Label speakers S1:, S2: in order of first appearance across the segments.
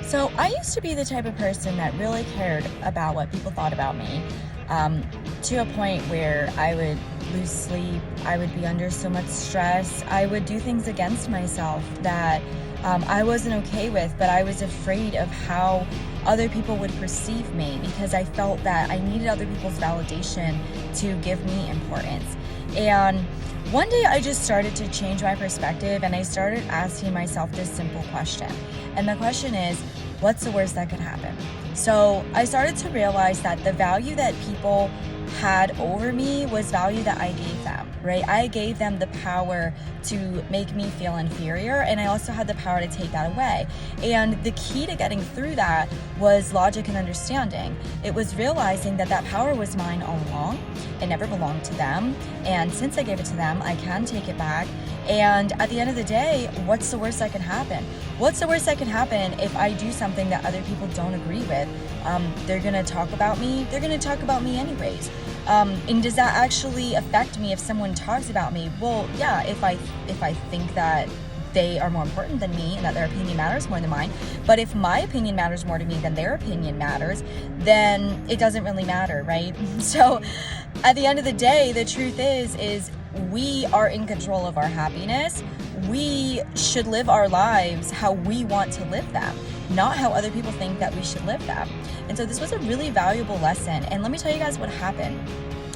S1: So I used to be the type of person that really cared about what people thought about me, to a point where I would lose sleep. I would be under so much stress. I would do things against myself that I wasn't okay with, but I was afraid of how other people would perceive me because I felt that I needed other people's validation to give me importance. And one day I just started to change my perspective and I started asking myself this simple question. And the question is, what's the worst that could happen? So I started to realize that the value that people had over me was value that I gave them, right? I gave them the power to make me feel inferior, and I also had the power to take that away. And the key to getting through that was logic and understanding. It was realizing that that power was mine all along. It never belonged to them. And since I gave it to them, I can take it back. And at the end of the day, what's the worst that can happen? What's the worst that can happen if I do something that other people don't agree with? They're gonna talk about me. They're gonna talk about me anyways. And does that actually affect me if someone talks about me? Well, yeah, if I think that they are more important than me and that their opinion matters more than mine. But if my opinion matters more to me than their opinion matters, then it doesn't really matter, right? So at the end of the day, the truth is we are in control of our happiness. We should live our lives how we want to live them, not how other people think that we should live them. And so this was a really valuable lesson. And let me tell you guys what happened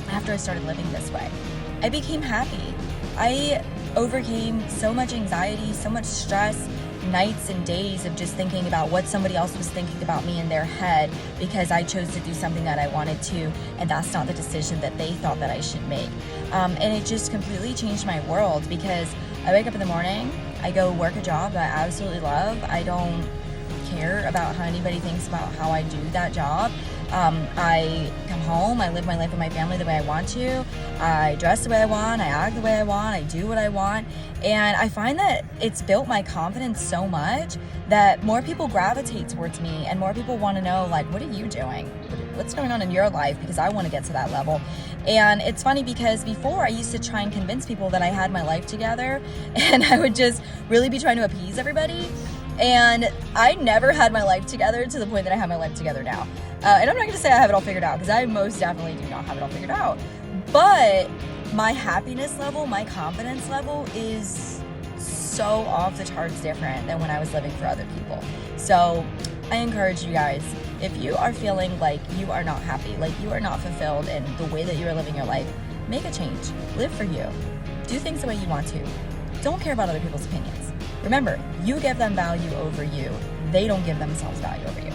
S1: after I started living this way. I became happy. I overcame so much anxiety, so much stress, nights and days of just thinking about what somebody else was thinking about me in their head because I chose to do something that I wanted to, and that's not the decision that they thought that I should make. And it just completely changed my world because I wake up in the morning, I go work a job that I absolutely love. I don't care about how anybody thinks about how I do that job. I come home, I live my life with my family the way I want to, I dress the way I want, I act the way I want, I do what I want, and I find that it's built my confidence so much that more people gravitate towards me and more people want to know, like, what are you doing? What's going on in your life? Because I want to get to that level. And it's funny because before I used to try and convince people that I had my life together and I would just really be trying to appease everybody. And I never had my life together to the point that I have my life together now. And I'm not going to say I have it all figured out because I most definitely do not have it all figured out. But my happiness level, my confidence level is so off the charts different than when I was living for other people. So I encourage you guys, if you are feeling like you are not happy, like you are not fulfilled in the way that you are living your life, make a change. Live for you. Do things the way you want to. Don't care about other people's opinions. Remember, you give them value over you. They don't give themselves value over you.